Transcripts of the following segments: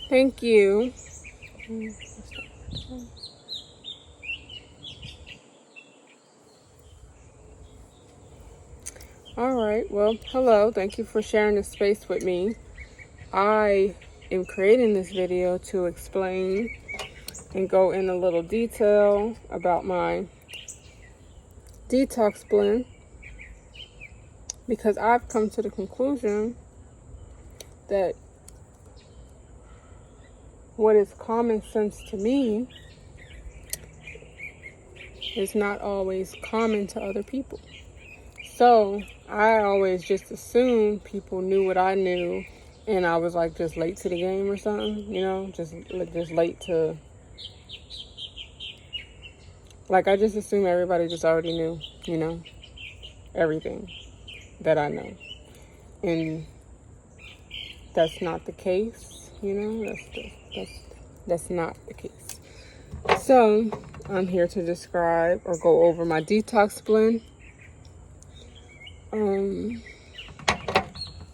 Thank you. All right. Well, hello. Thank you for sharing this space with me. I am creating this video to explain and go in a little detail about my Detox Blend, because I've come to the conclusion that what is common sense to me is not always common to other people. So I always just assumed people knew what I knew, and I was like just late to the game or something, just late to, like, I just assumed everybody just already knew, everything that I know. And that's not the case, that's not the case. So I'm here to describe or go over my Detox Blend,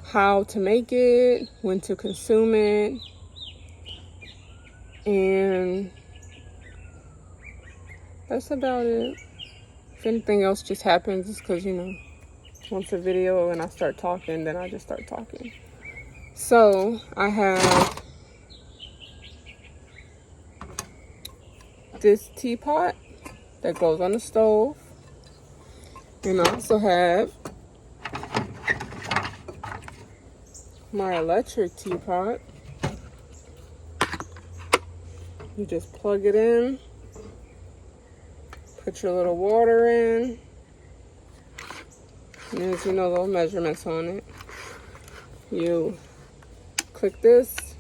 how to make it, when to consume it, and that's about it. If anything else just happens, it's because, once a video and I start talking, then I just start talking. So I have this teapot that goes on the stove, and I also have my electric teapot. You just plug it in, put your little water in, and there's, little measurements on it. You click this,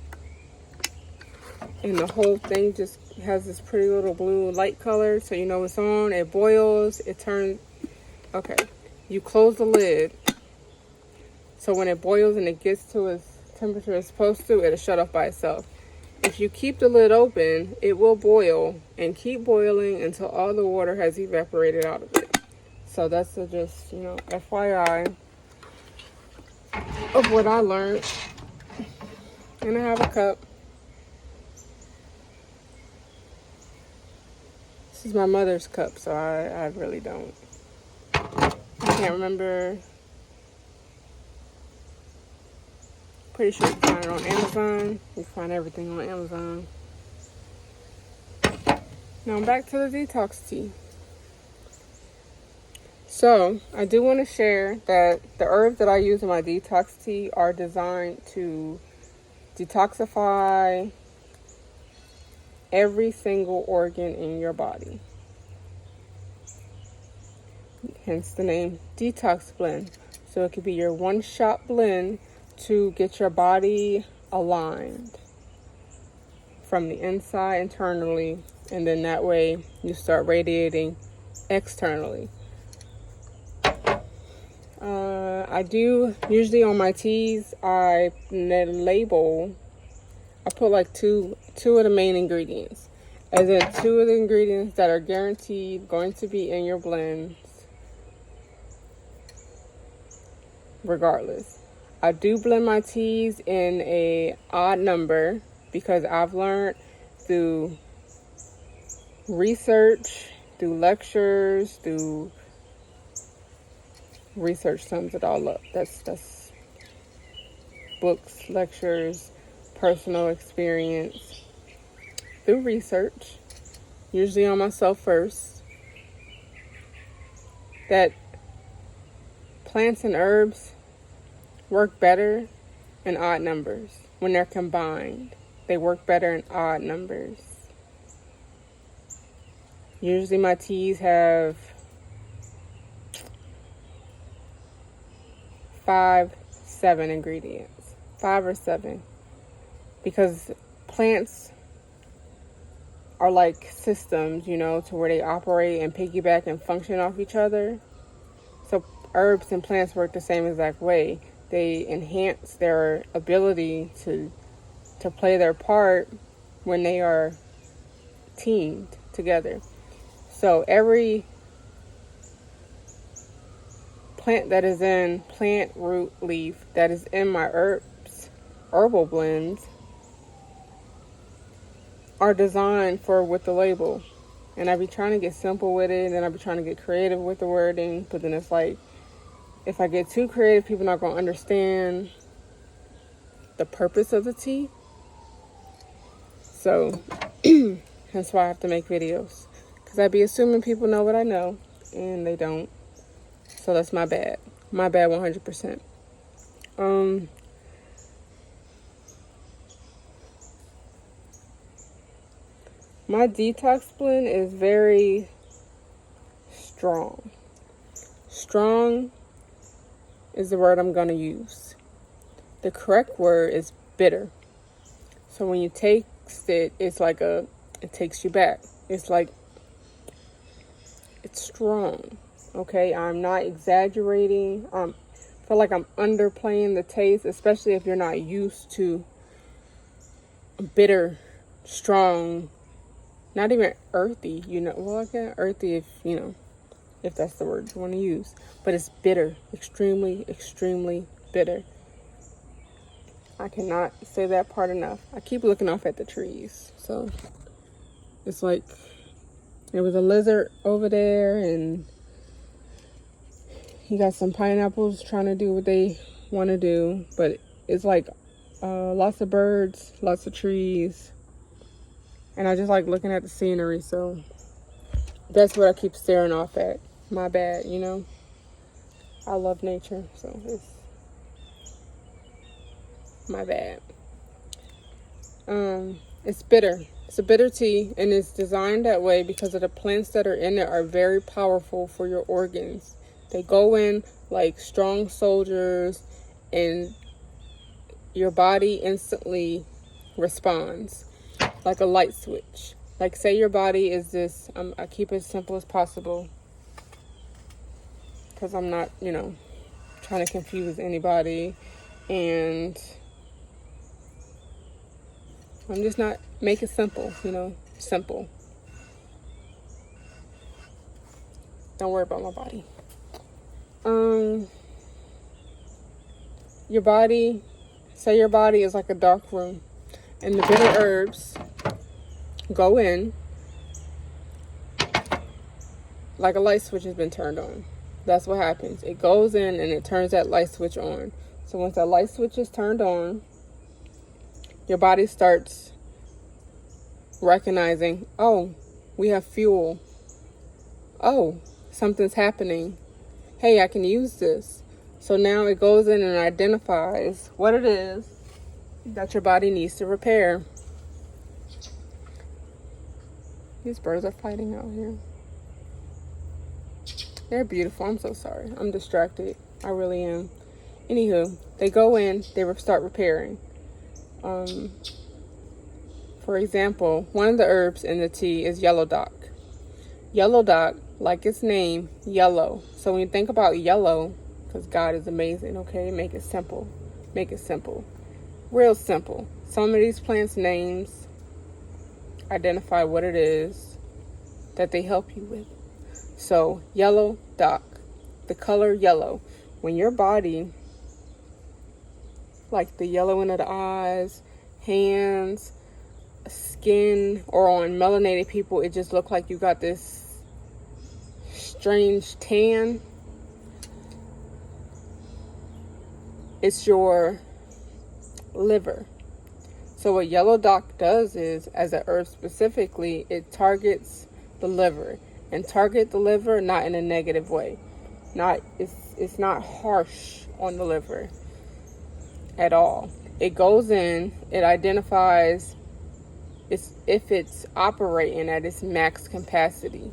and the whole thing just has this pretty little blue light color, so you know it's on. It boils, it turns. Okay, you close the lid, so when it boils and it gets to its temperature it's supposed to, it'll shut off by itself. If you keep the lid open, it will boil and keep boiling until all the water has evaporated out of it. So that's just, FYI of what I learned. And I have a cup. This is my mother's cup, so I really don't. I can't remember. Pretty sure you can find it on Amazon. You can find everything on Amazon. Now back to the detox tea. So I do want to share that the herbs that I use in my detox tea are designed to detoxify every single organ in your body. Hence the name Detox Blend. So it could be your one-shot blend to get your body aligned from the inside internally, and then that way you start radiating externally. I do usually on my teas, I label, I put like two of the main ingredients, as in two of the ingredients that are guaranteed going to be in your blends regardless. I do blend my teas in a odd number because I've learned through research, through lectures, through research sums it all up. That's books, lectures, personal experience, through research, usually on myself first, that plants and herbs work better in odd numbers. When they're combined, they work better in odd numbers. Usually my teas have 5-7 ingredients, 5 or 7, because plants are like systems, to where they operate and piggyback and function off each other. So herbs and plants work the same exact way. They enhance their ability to play their part when they are teamed together. So every plant that is in plant, root, leaf that is in my herbal blends are designed for with the label. And I be trying to get simple with it, and then I be trying to get creative with the wording. But then it's like, if I get too creative, people not going to understand the purpose of the tea. So, that's why I have to make videos. Because I be assuming people know what I know, and they don't. So that's my bad. My bad 100%. My Detox Blend is very strong. Strong is the word I'm going to use. The correct word is bitter. So when you taste it, it's like it takes you back. It's like, it's strong. Okay, I'm not exaggerating. I feel like I'm underplaying the taste, especially if you're not used to bitter, strong, not even earthy, well, again, earthy if that's the word you want to use. But it's bitter, extremely, extremely bitter. I cannot say that part enough. I keep looking off at the trees. So it's like there was a lizard over there, and he got some pineapples trying to do what they want to do. But it's like lots of birds, lots of trees. And I just like looking at the scenery, so that's what I keep staring off at. My bad, I love nature, so it's my bad. It's bitter. It's a bitter tea, and it's designed that way because of the plants that are in it are very powerful for your organs. They go in like strong soldiers, and your body instantly responds. Like a light switch. Like, say your body is this, I keep it as simple as possible, because I'm not, trying to confuse anybody, and I'm just not, make it simple, simple. Don't worry about my body. Your body, say your body is like a dark room, and the bitter herbs go in like a light switch has been turned on. That's what happens. It goes in and it turns that light switch on. So once that light switch is turned on, your body starts recognizing, oh, we have fuel. Oh, something's happening. Hey, I can use this. So now it goes in and identifies what it is that your body needs to repair. These birds are fighting out here. They're beautiful. I'm so sorry. I'm distracted. I really am. Anywho, they go in, they start repairing. For example, one of the herbs in the tea is yellow dock. Yellow dock, like its name, yellow. So when you think about yellow, because God is amazing, okay? Make it simple. Make it simple. Real simple. Some of these plants' names identify what it is that they help you with. So, yellow dock, the color yellow. When your body, like the yellowing of the eyes, hands, skin, or on melanated people, it just look like you got this strange tan. It's your liver. So what yellow dock does is, as an herb specifically, it targets the liver. And target the liver not in a negative way. It's not harsh on the liver at all. It goes in, it identifies if it's operating at its max capacity.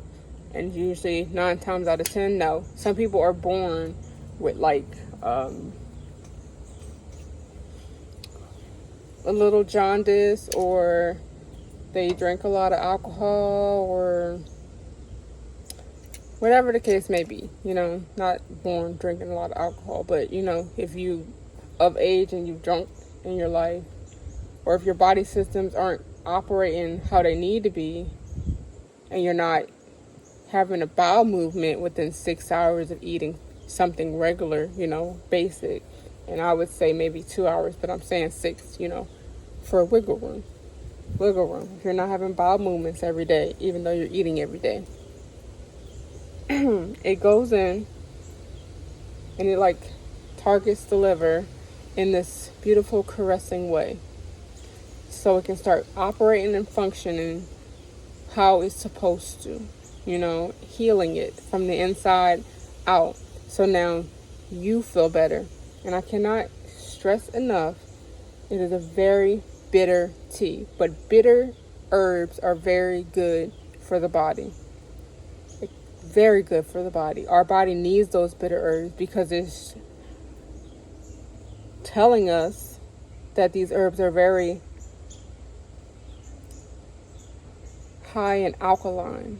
And usually 9 times out of 10, no. Some people are born with like a little jaundice, or they drink a lot of alcohol, or whatever the case may be, not born drinking a lot of alcohol, but if you of age and you've drunk in your life, or if your body systems aren't operating how they need to be, and you're not having a bowel movement within 6 hours of eating something regular, basic. And I would say maybe 2 hours, but I'm saying 6, for a wiggle room. wiggle room, if you're not having bowel movements every day, even though you're eating every day. It goes in and it like targets the liver in this beautiful caressing way, so it can start operating and functioning how it's supposed to, healing it from the inside out. So now you feel better. And I cannot stress enough, it is a very bitter tea, but bitter herbs are very good for the body. Very good for the body. Our body needs those bitter herbs because it's telling us that these herbs are very high in alkaline.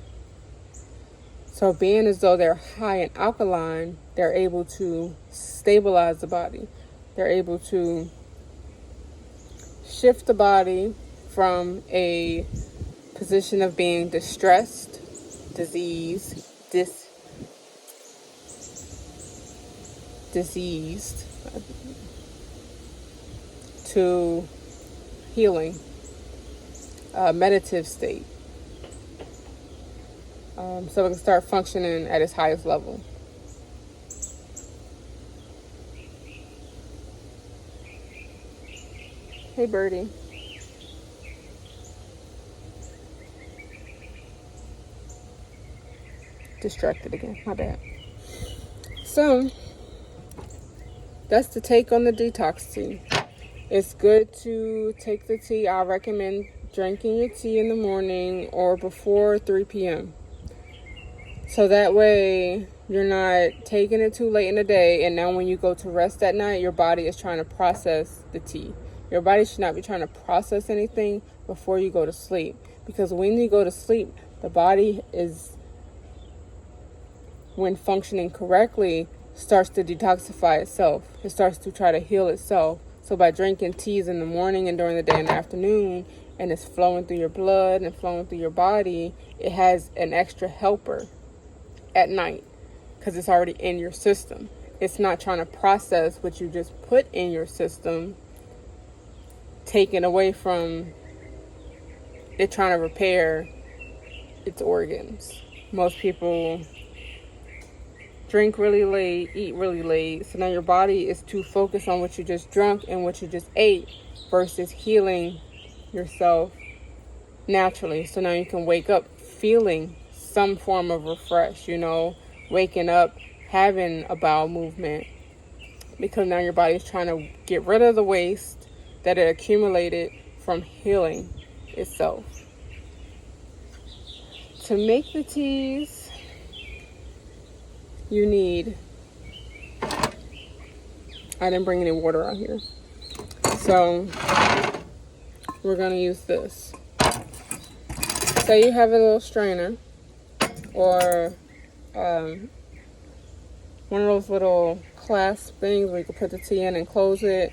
So being as though they're high in alkaline, they're able to stabilize the body. They're able to shift the body from a position of being distressed, diseased, to healing, meditative state. So it can start functioning at its highest level. Hey, birdie. Distracted again, my bad. So that's the take on the detox tea. It's good to take the tea. I recommend drinking your tea in the morning or before 3 p.m. So that way you're not taking it too late in the day, and now when you go to rest at night, your body is trying to process the tea. Your body should not be trying to process anything before you go to sleep, because when you go to sleep, the body is, when functioning correctly, starts to detoxify itself. It starts to try to heal itself. So by drinking teas in the morning and during the day and the afternoon, and it's flowing through your blood and flowing through your body, it has an extra helper at night because it's already in your system. It's not trying to process what you just put in your system, taken away from it trying to repair its organs. Most people drink really late, eat really late, so now your body is too focused on what you just drunk and what you just ate versus healing yourself naturally. So now you can wake up feeling some form of refresh, waking up having a bowel movement, because now your body is trying to get rid of the waste that it accumulated from healing itself. To make the teas, you need, I didn't bring any water out here, so we're going to use this. Say you have a little strainer or one of those little clasp things where you can put the tea in and close it,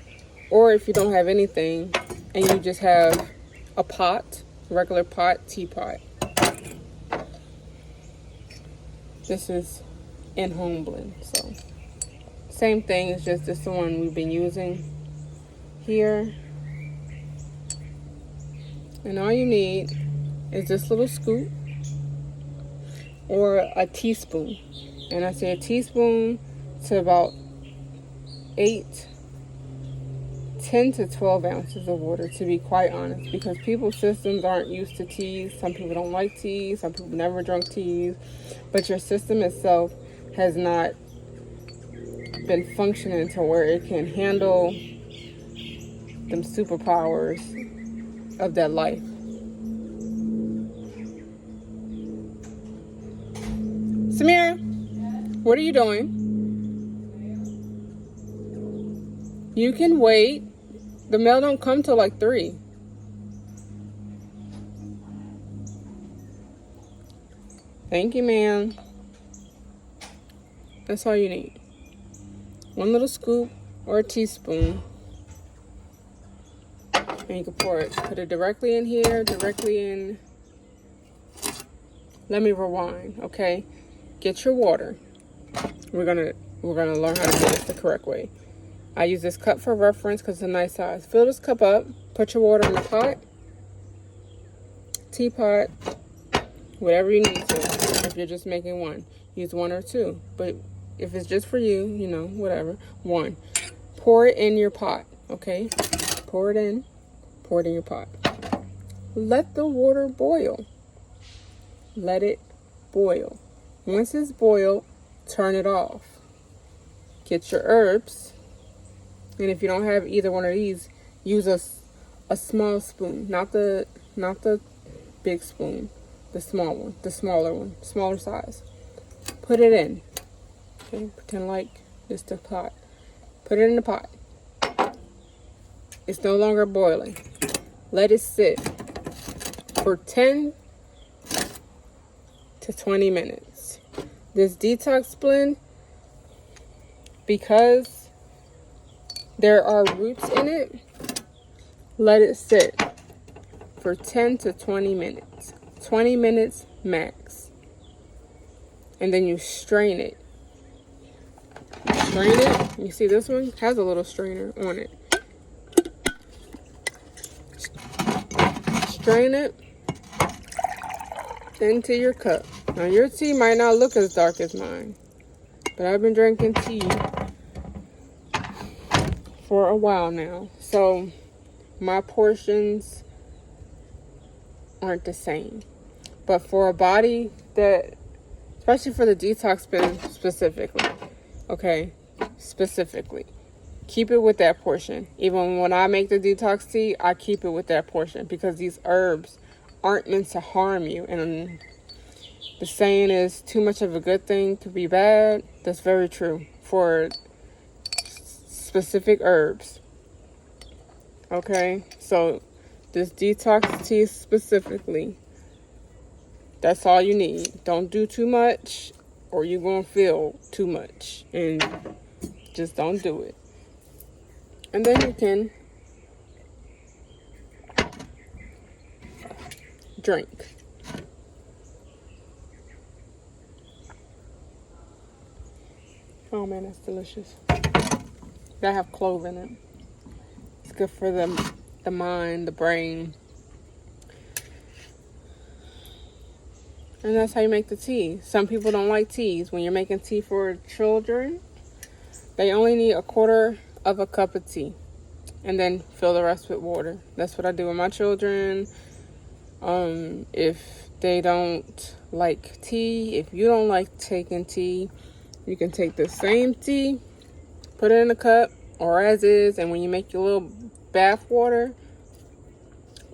or if you don't have anything and you just have a pot, regular pot, teapot. This is in-home blend, so same thing, it's just this the one we've been using here. And all you need is this little scoop or a teaspoon, and I say a teaspoon to about 10 to 12 ounces of water, to be quite honest, because people's systems aren't used to teas. Some people don't like teas, some people never drunk teas, but your system itself has not been functioning to where it can handle them superpowers of that life. Samira, what are you doing? You can wait. The mail don't come till like 3. Thank you, ma'am. That's all you need. One little scoop or a teaspoon. And you can pour it. Put it directly in here, directly in. Let me rewind, okay? Get your water. We're gonna learn how to do this the correct way. I use this cup for reference because it's a nice size. Fill this cup up. Put your water in the pot. teapot, whatever you need to. If you're just making one, use one or two. But if it's just for you, you know, whatever, one. Pour it in your pot, okay? Pour it in your pot. Let the water boil. Let it boil. Once it's boiled, turn it off. Get your herbs. And if you don't have either one of these, use a small spoon, not the big spoon, the small one, the smaller one, smaller size. Put it in. Okay, pretend like it's the pot. Put it in the pot. It's no longer boiling. Let it sit for 10 to 20 minutes. This detox blend, because there are roots in it, let it sit for 10 to 20 minutes. 20 minutes max. And then you strain it. Strain it. You see this one has a little strainer on it. Strain it into your cup. Now your tea might not look as dark as mine, but I've been drinking tea for a while now. So my portions aren't the same. But for a body that, especially for the detox blend specifically, okay, specifically, keep it with that portion. Even when I make the detox tea, I keep it with that portion because these herbs aren't meant to harm you. And the saying is, too much of a good thing could be bad. That's very true for specific herbs. Okay, so this detox tea specifically, that's all you need. Don't do too much or you're going to feel too much. And just don't do it. And then you can drink. Oh man, that's delicious. That have clove in it. It's good for the mind, the brain. And that's how you make the tea. Some people don't like teas. When you're making tea for children, they only need 1/4 of a cup of tea. And then fill the rest with water. That's what I do with my children. If they don't like tea, if you don't like taking tea, you can take the same tea, put it in a cup or as is, and when you make your little bath water,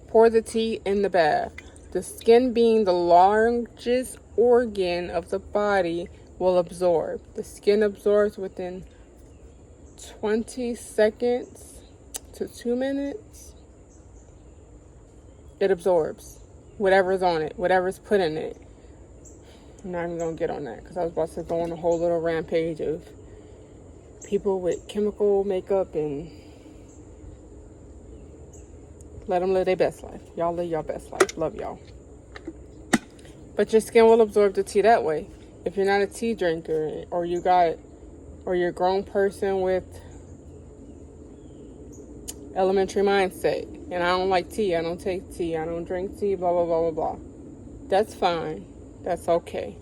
pour the tea in the bath. The skin, being the largest organ of the body, will absorb. The skin absorbs within 20 seconds to 2 minutes. It absorbs whatever's on it, whatever's put in it. I'm not even going to get on that because I was about to go on a whole little rampage of people with chemical makeup and let them live their best life. Y'all live your best life. Love y'all. But your skin will absorb the tea that way. If you're not a tea drinker or you're a grown person with elementary mindset and I don't like tea, I don't take tea, I don't drink tea, blah, blah, blah, blah, blah. That's fine. That's okay.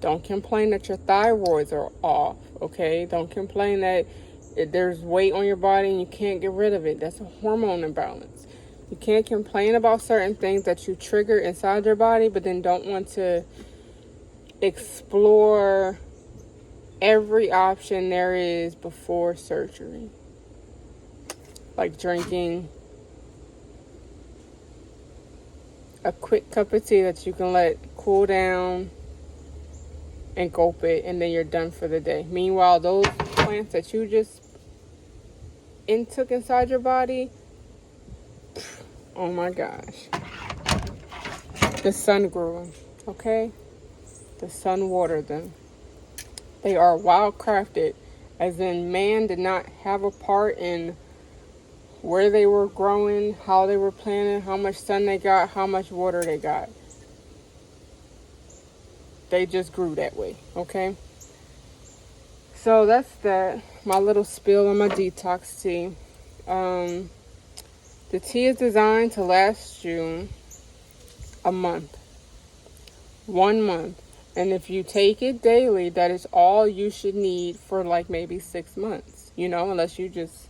Don't complain that your thyroids are off, okay? Don't complain that there's weight on your body and you can't get rid of it. That's a hormone imbalance. You can't complain about certain things that you trigger inside your body, but then don't want to explore every option there is before surgery. Like drinking a quick cup of tea that you can let cool down and gulp it, and then you're done for the day. Meanwhile, those plants that you just took inside your body, oh my gosh. The sun grew them, okay? The sun watered them. They are wild crafted, as in man did not have a part in where they were growing, how they were planted, how much sun they got, how much water they got. They just grew that way, okay? So that's that. My little spill on my detox tea. The tea is designed to last you a month. 1 month. And if you take it daily, that is all you should need for like maybe 6 months, unless you just,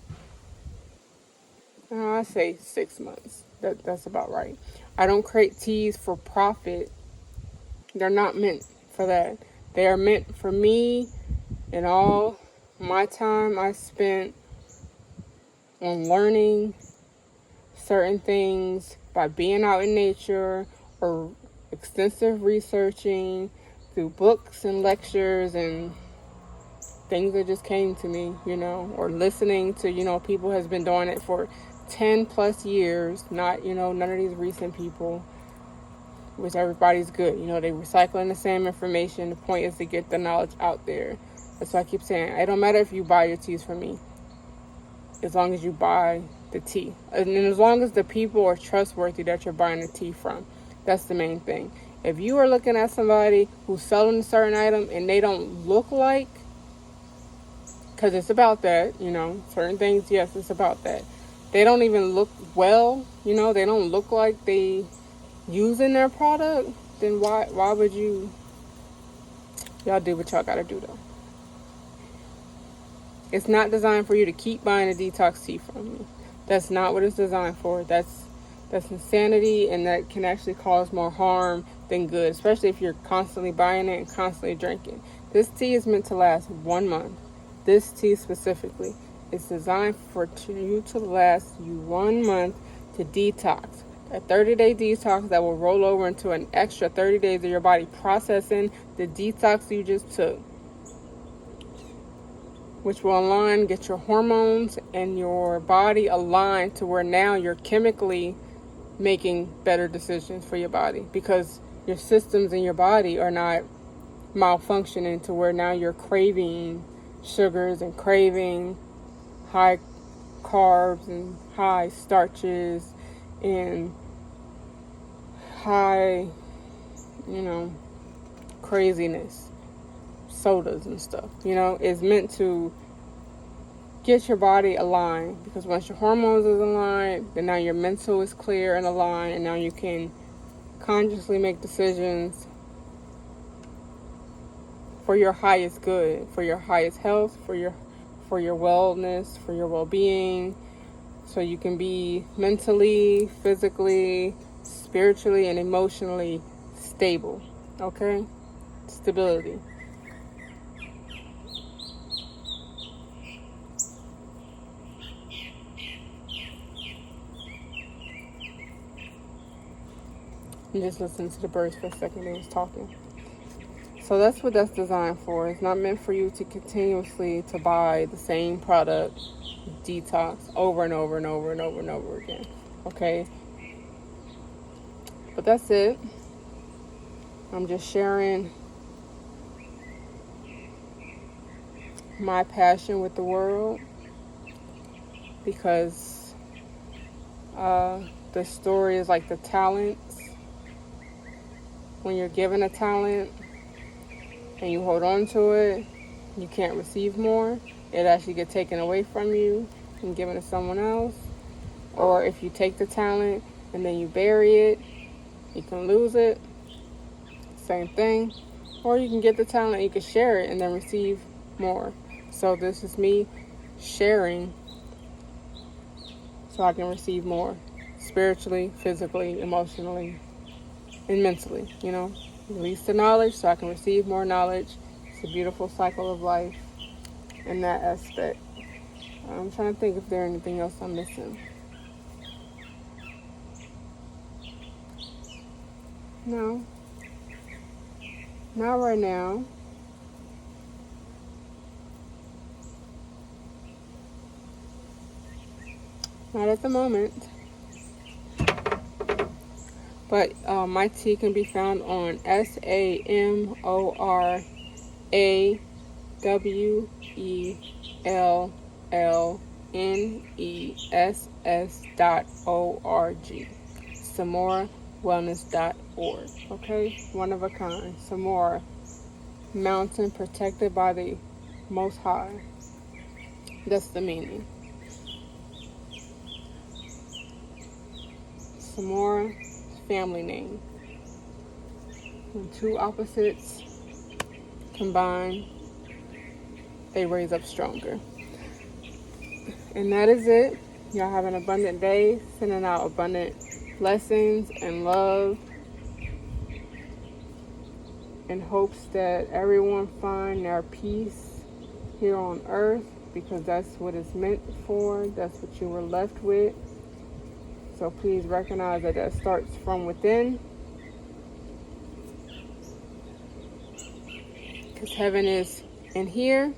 I say 6 months. That's about right. I don't create teas for profit. They're not meant for that. They are meant for me and all my time I spent on learning certain things by being out in nature or extensive researching through books and lectures and things that just came to me, or listening to, people has been doing it for 10 plus years, not, none of these recent people, which everybody's good. They recycling the same information. The point is to get the knowledge out there. That's why I keep saying, it don't matter if you buy your teas from me, as long as you buy the tea. And as long as the people are trustworthy that you're buying the tea from. That's the main thing. If you are looking at somebody who's selling a certain item and they don't look like, because it's about that, certain things, yes, it's about that. They don't even look well, they don't look like they using their product, then why would y'all do what y'all gotta do though. It's not designed for you to keep buying a detox tea from me. That's not what it's designed for. That's insanity, and that can actually cause more harm than good, especially if you're constantly buying it and constantly drinking. This tea is meant to last 1 month. This tea specifically is designed for you to last you 1 month to detox. A 30-day detox that will roll over into an extra 30 days of your body processing the detox you just took, which will align, get your hormones and your body aligned to where now you're chemically making better decisions for your body, because your systems in your body are not malfunctioning to where now you're craving sugars and craving high carbs and high starches and high, craziness, sodas and stuff. Is meant to get your body aligned, because once your hormones is aligned, then now your mental is clear and aligned, and now you can consciously make decisions for your highest good, for your highest health, for your wellness, for your well-being, so you can be mentally, physically, spiritually, and emotionally stable. Okay? Stability. And just listen to the birds for a second. They was talking. So that's what that's designed for. It's not meant for you to continuously to buy the same product, detox, over and over and over and over and over again. Okay? But that's it. I'm just sharing my passion with the world, because the story is like the talents. When you're given a talent and you hold on to it, you can't receive more. It actually gets taken away from you and given to someone else. Or if you take the talent and then you bury it, you can lose it. Same thing. Or you can get the talent, you can share it and then receive more. So this is me sharing so I can receive more. Spiritually, physically, emotionally, and mentally, Release the knowledge so I can receive more knowledge. It's a beautiful cycle of life in that aspect. I'm trying to think if there's anything else I'm missing. No. Not right now. Not at the moment. But my tea can be found on SamoraWellness.org. SamoraWellness.org. Okay? One of a kind. Samora. Mountain protected by the Most High. That's the meaning. Samora, family name. When two opposites combine, they raise up stronger. And that is it. Y'all have an abundant day. Sending out abundant blessings and love, in hopes that everyone find their peace here on earth, because that's what it's meant for. That's what you were left with. So please recognize that that starts from within. Because heaven is in here,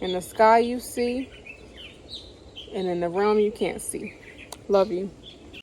in the sky you see, and in the realm you can't see. Love you.